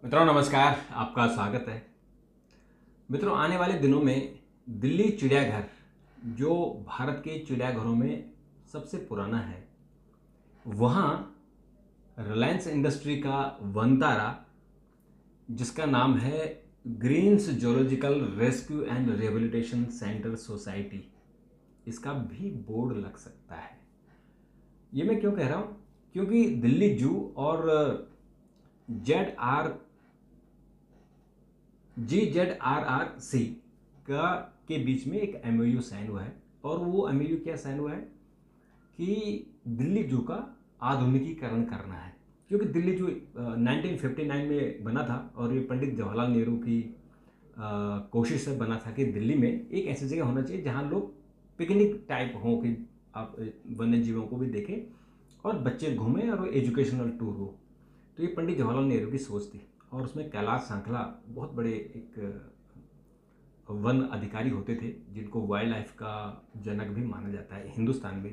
मित्रों नमस्कार, आपका स्वागत है। मित्रों, आने वाले दिनों में दिल्ली चिड़ियाघर जो भारत के चिड़ियाघरों में सबसे पुराना है, वहाँ रिलायंस इंडस्ट्री का वनतारा जिसका नाम है greens zoological rescue and rehabilitation centre society, इसका भी बोर्ड लग सकता है। ये मैं क्यों कह रहा हूँ? क्योंकि दिल्ली जू और GZRRC का के बीच में एक MOU साइन हुआ है। और वो MOU क्या साइन हुआ है कि दिल्ली जू का आधुनिकीकरण करना है। क्योंकि दिल्ली जू 1959 में बना था और ये पंडित जवाहरलाल नेहरू की कोशिश से बना था कि दिल्ली में एक ऐसी जगह होना चाहिए जहाँ लोग पिकनिक टाइप हो, कि आप वन्य जीवों को भी देखें और बच्चे घूमें और एजुकेशनल टूर हो। तो ये पंडित जवाहरलाल नेहरू की सोच थी। और उसमें कैलाश सांखला बहुत बड़े एक वन अधिकारी होते थे जिनको वाइल्ड लाइफ का जनक भी माना जाता है। हिंदुस्तान में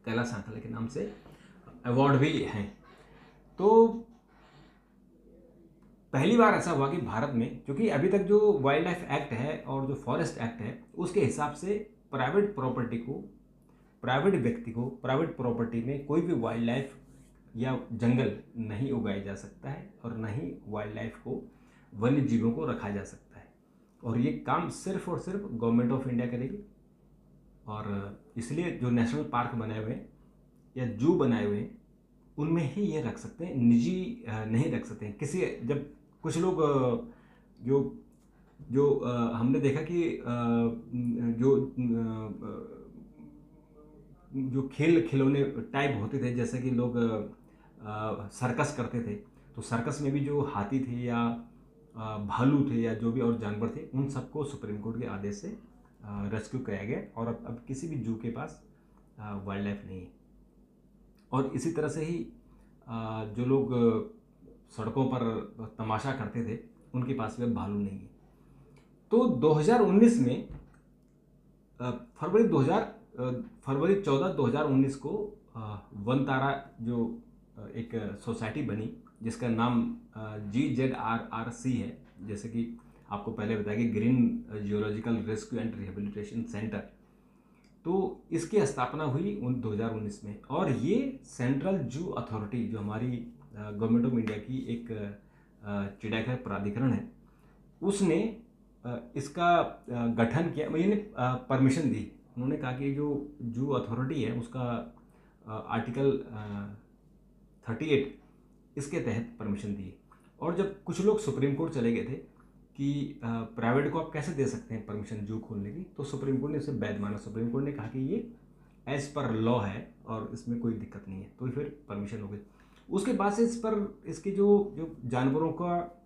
कैलाश सांखला के नाम से अवार्ड भी हैं। तो पहली बार ऐसा हुआ कि भारत में, क्योंकि अभी तक जो वाइल्ड लाइफ एक्ट है और जो फॉरेस्ट एक्ट है उसके हिसाब से प्राइवेट व्यक्ति को प्राइवेट प्रॉपर्टी में कोई भी वाइल्ड लाइफ या जंगल नहीं उगाया जा सकता है और न ही वाइल्ड लाइफ को, वन्य जीवों को रखा जा सकता है। और ये काम सिर्फ और सिर्फ गवर्नमेंट ऑफ इंडिया करेगी। और इसलिए जो नेशनल पार्क बनाए हुए हैं या जू बनाए हुए हैं उनमें ही ये रख सकते हैं, निजी नहीं रख सकते हैं। किसी जब कुछ लोग जो जो हमने देखा कि जो खिलौने टाइप होते थे, जैसे कि लोग सर्कस करते थे, तो सर्कस में भी जो हाथी थे या भालू थे या जो भी और जानवर थे, उन सबको सुप्रीम कोर्ट के आदेश से रेस्क्यू कराया गया। और अब किसी भी जू के पास वाइल्ड लाइफ नहीं है। और इसी तरह से ही जो लोग सड़कों पर तमाशा करते थे उनके पास भी भालू नहीं है। तो 2019 में फरवरी 14 2019 को वनतारा जो एक सोसाइटी बनी जिसका नाम GZRRC है, जैसे कि आपको पहले बताया कि green geological rescue and rehabilitation centre. तो इसकी स्थापना हुई 2019 में। और ये सेंट्रल जू अथॉरिटी जो हमारी गवर्नमेंट ऑफ इंडिया की एक चिड़ियाघर प्राधिकरण है, उसने इसका गठन किया, यानी परमिशन दी। उन्होंने कहा कि जो जू अथॉरिटी है उसका आर्टिकल 38 इसके तहत परमिशन दी। और जब कुछ लोग सुप्रीम कोर्ट चले गए थे कि प्राइवेट को आप कैसे दे सकते हैं परमिशन जू खोलने की, तो सुप्रीम कोर्ट ने इसे वैध माना। सुप्रीम कोर्ट ने कहा कि ये एज पर लॉ है और इसमें कोई दिक्कत नहीं है, तो फिर परमिशन हो गई। उसके बाद से इस पर इसके जो जानवरों का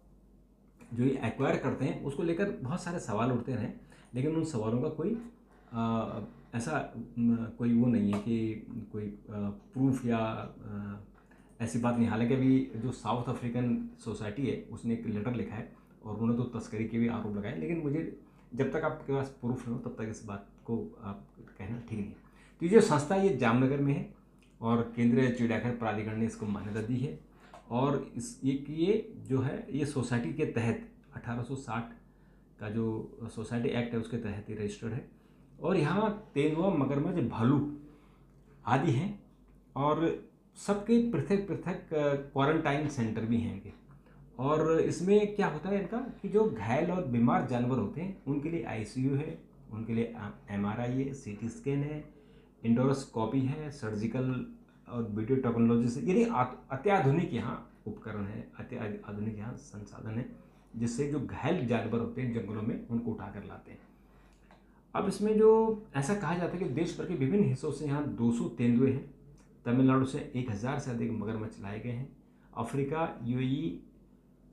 जो ये एक्वायर करते हैं उसको लेकर बहुत सारे सवाल उठते रहे, लेकिन उन सवालों का कोई ऐसा कोई वो नहीं है कि कोई प्रूफ या ऐसी बात नहीं। हालांकि अभी जो साउथ अफ्रीकन सोसाइटी है उसने एक लेटर लिखा है और उन्होंने तो तस्करी के भी आरोप लगाए, लेकिन मुझे जब तक आपके पास प्रूफ न हो तब तक इस बात को आप कहना ठीक नहीं है। तो ये जो संस्था ये जामनगर में है और केंद्रीय चिड़ियाघर प्राधिकरण ने इसको मान्यता दी है। और ये जो है ये सोसाइटी के तहत 1860 का जो सोसाइटी एक्ट है उसके तहत ही रजिस्टर्ड है। और यहाँ तेंदुआ, मगरमच्छ, भालू आदि हैं और सबके पृथक पृथक क्वारंटाइन सेंटर भी हैं इनके। और इसमें क्या होता है इनका कि जो घायल और बीमार जानवर होते हैं उनके लिए ICU है, उनके लिए MRI है, CT स्कैन है, इंडोस्कोपी है, सर्जिकल और वीडियो टेक्नोलॉजी से, यानी अत्याधुनिक यहाँ उपकरण है, अत्याधुनिक यहाँ संसाधन है, जिससे जो घायल जानवर होते हैं जंगलों में उनको उठा कर लाते हैं। अब इसमें जो ऐसा कहा जाता है कि देश भर के विभिन्न हिस्सों से यहाँ 200 तेंदुए हैं। तमिलनाडु से 1000 से अधिक मगरमच्छ लाए गए हैं। अफ्रीका, UAE,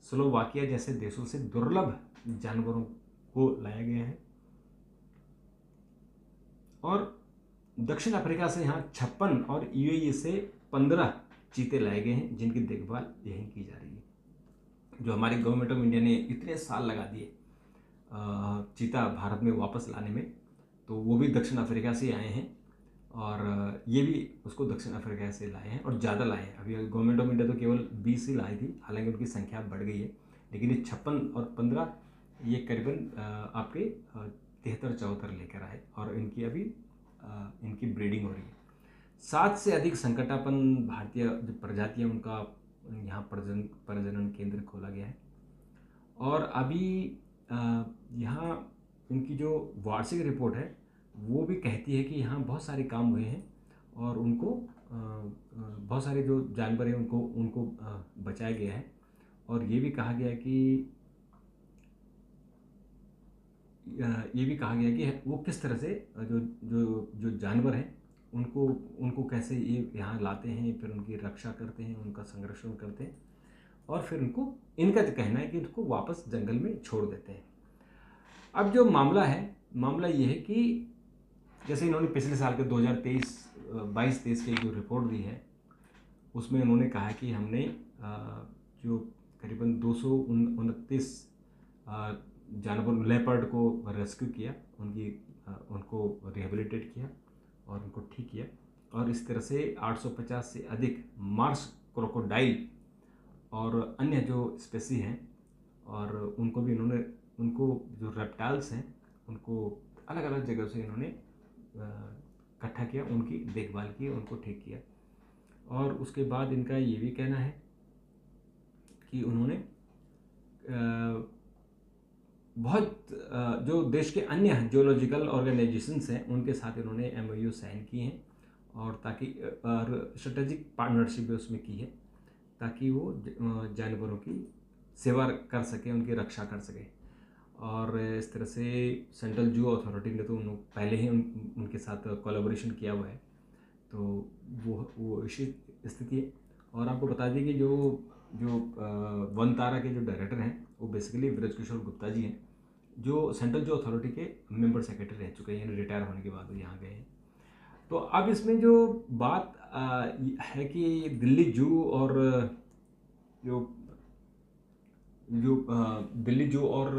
स्लोवाकिया जैसे देशों से दुर्लभ जानवरों को लाया गया है। और दक्षिण अफ्रीका से यहाँ 56 और UAE से 15 चीते लाए गए हैं जिनकी देखभाल यहीं की जा रही है। जो हमारी गवर्नमेंट ऑफ इंडिया ने इतने साल लगा दिए चीता भारत में वापस लाने में, तो वो भी दक्षिण अफ्रीका से आए हैं। और ये भी उसको दक्षिण अफ्रीका से लाए हैं और ज़्यादा लाए हैं। अभी गवर्नमेंट ऑफ इंडिया तो केवल 20 ही लाई थी, हालांकि उनकी संख्या बढ़ गई है, लेकिन ये 56 और 15 ये करीबन आपके 73-74 लेकर आए और इनकी अभी इनकी ब्रीडिंग हो रही है। 7 से अधिक संकटापन्न भारतीय जो प्रजातियाँ उनका यहाँ प्रजनन केंद्र खोला गया है। और अभी यहाँ इनकी जो वार्षिक रिपोर्ट है वो भी कहती है कि यहाँ बहुत सारे काम हुए हैं और उनको बहुत सारे जो जानवर हैं उनको बचाया गया है। और ये भी कहा गया कि वो किस तरह से जो जो जो जानवर हैं उनको कैसे ये यहाँ लाते हैं, फिर उनकी रक्षा करते हैं, उनका संरक्षण करते हैं और फिर इनका जो कहना है कि उनको वापस जंगल में छोड़ देते हैं। अब जो मामला ये है कि जैसे इन्होंने पिछले साल के 2022-23 की जो रिपोर्ट दी है उसमें उन्होंने कहा कि हमने जो करीबन 229 जानवर लेपर्ड को रेस्क्यू किया, उनको रिहेबिलिटेट किया और उनको ठीक किया, और इस तरह से 850 से अधिक मार्स क्रोकोडाइल और अन्य जो स्पेसी हैं और उनको भी उनको जो रेप्टाइल्स हैं उनको अलग अलग जगह से इन्होंने इकट्ठा किया, उनकी देखभाल की, उनको ठीक किया। और उसके बाद इनका ये भी कहना है कि उन्होंने बहुत जो देश के अन्य जियोलॉजिकल ऑर्गेनाइजेशंस हैं उनके साथ इन्होंने MOU साइन किए हैं और ताकि स्ट्रेटेजिक पार्टनरशिप भी उसमें की है ताकि वो जानवरों की सेवा कर सकें, उनकी रक्षा कर सकें। और इस तरह से सेंट्रल जू अथॉरिटी ने तो पहले ही उनके साथ कोलैबोरेशन किया हुआ है, तो वो इसी स्थिति है। और आपको बता दें कि जो वन तारा के जो डायरेक्टर हैं वो बेसिकली ब्रज किशोर गुप्ता जी हैं, जो सेंट्रल जू अथॉरिटी के मेंबर सेक्रेटरी रह चुके हैं, यानी रिटायर होने के बाद वो यहाँ गए हैं। तो अब इसमें जो बात है कि दिल्ली जू और दिल्ली जू और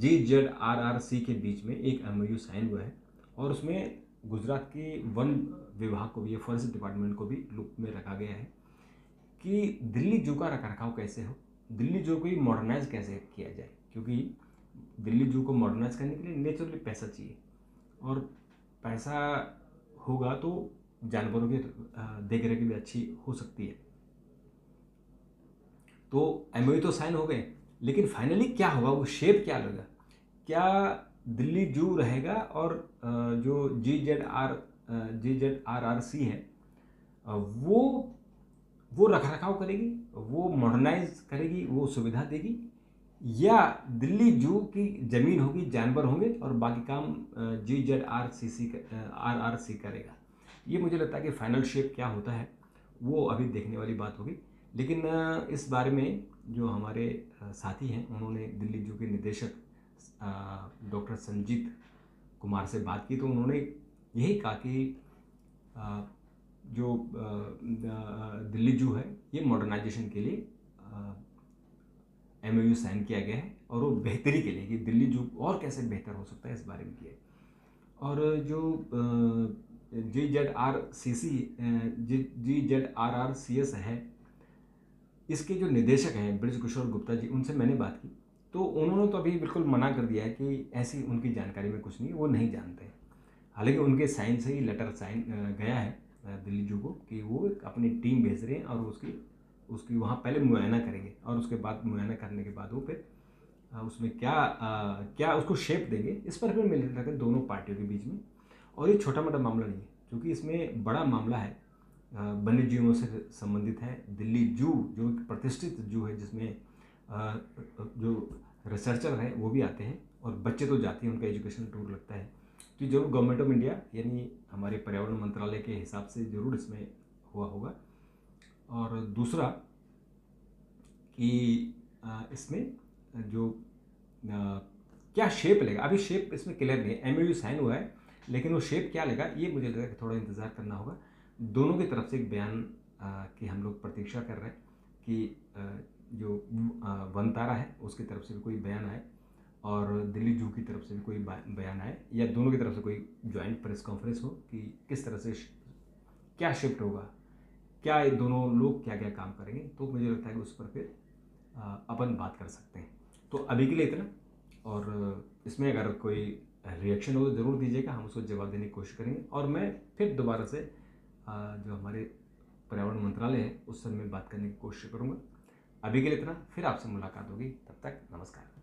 GZRRC के बीच में एक MOU साइन हुआ है और उसमें गुजरात के वन विभाग को भी, फॉरेस्ट डिपार्टमेंट को भी लूप में रखा गया है कि दिल्ली जू का रखरखाव कैसे हो, दिल्ली जू को मॉडर्नाइज कैसे किया जाए, क्योंकि दिल्ली जू को मॉडर्नाइज करने के लिए नेचुरली पैसा चाहिए और पैसा होगा तो जानवरों की देख रेख भी अच्छी हो सकती है। तो MOU तो साइन हो गए, लेकिन फाइनली क्या होगा, वो शेप क्या लगेगा, क्या दिल्ली जू रहेगा और जो GZRRC है वो रखरखाव करेगी, वो मॉडर्नाइज करेगी, वो सुविधा देगी, या दिल्ली जू की ज़मीन होगी, जानवर होंगे और बाकी काम GZRRC करेगा। ये मुझे लगता है कि फाइनल शेप क्या होता है वो अभी देखने वाली बात होगी। लेकिन इस बारे में जो हमारे साथी हैं उन्होंने दिल्ली जू के निदेशक डॉक्टर संजीत कुमार से बात की, तो उन्होंने यही कहा कि जो दिल्ली जू है ये मॉडर्नाइजेशन के लिए MOU साइन किया गया है और वो बेहतरी के लिए कि दिल्ली जू और कैसे बेहतर हो सकता है इस बारे में किया। और जो GZRRCS है, इसके जो निदेशक हैं ब्रज किशोर गुप्ता जी, उनसे मैंने बात की तो उन्होंने तो अभी बिल्कुल मना कर दिया है कि ऐसी उनकी जानकारी में कुछ नहीं, वो नहीं जानते। हालांकि उनके साइन से ही लेटर साइन गया है दिल्ली जू को कि वो अपनी टीम भेज रहे हैं और उसकी वहाँ पहले मुआयना करेंगे और उसके बाद मुआयना करने के बाद वो फिर उसमें क्या उसको शेप देंगे, इस पर फिर मिल रहा है दोनों पार्टियों के बीच में। और ये छोटा मोटा मामला नहीं है, क्योंकि इसमें बड़ा मामला है, वन्य जीवों से संबंधित है। दिल्ली जू जो एक प्रतिष्ठित जू है जिसमें जो रिसर्चर हैं वो भी आते हैं और बच्चे तो जाते हैं, उनका एजुकेशन टूर लगता है। तो जरूर गवर्नमेंट ऑफ इंडिया यानी हमारे पर्यावरण मंत्रालय के हिसाब से ज़रूर इसमें हुआ होगा। और दूसरा कि इसमें जो क्या शेप लेगा, अभी शेप इसमें क्लियर नहीं है, MOU साइन हुआ है लेकिन वो शेप क्या लेगा ये मुझे लगा कि थोड़ा इंतज़ार करना होगा। दोनों की तरफ से एक बयान की हम लोग प्रतीक्षा कर रहे हैं कि जो वन तारा है उसकी तरफ से भी कोई बयान आए और दिल्ली जू की तरफ से भी कोई बयान आए या दोनों की तरफ से कोई ज्वाइंट प्रेस कॉन्फ्रेंस हो कि किस तरह से क्या शिफ्ट होगा, क्या ये दोनों लोग क्या क्या काम करेंगे, तो मुझे लगता है कि उस पर फिर अपन बात कर सकते हैं। तो अभी के लिए इतना, और इसमें अगर कोई रिएक्शन हो तो ज़रूर दीजिएगा, हम उसको जवाब देने की कोशिश करेंगे। और मैं फिर दोबारा से जो हमारे पर्यावरण मंत्रालय है उससे मैं बात करने की कोशिश करूँगा। अभी के लिए इतना, फिर आपसे मुलाकात होगी, तब तक नमस्कार।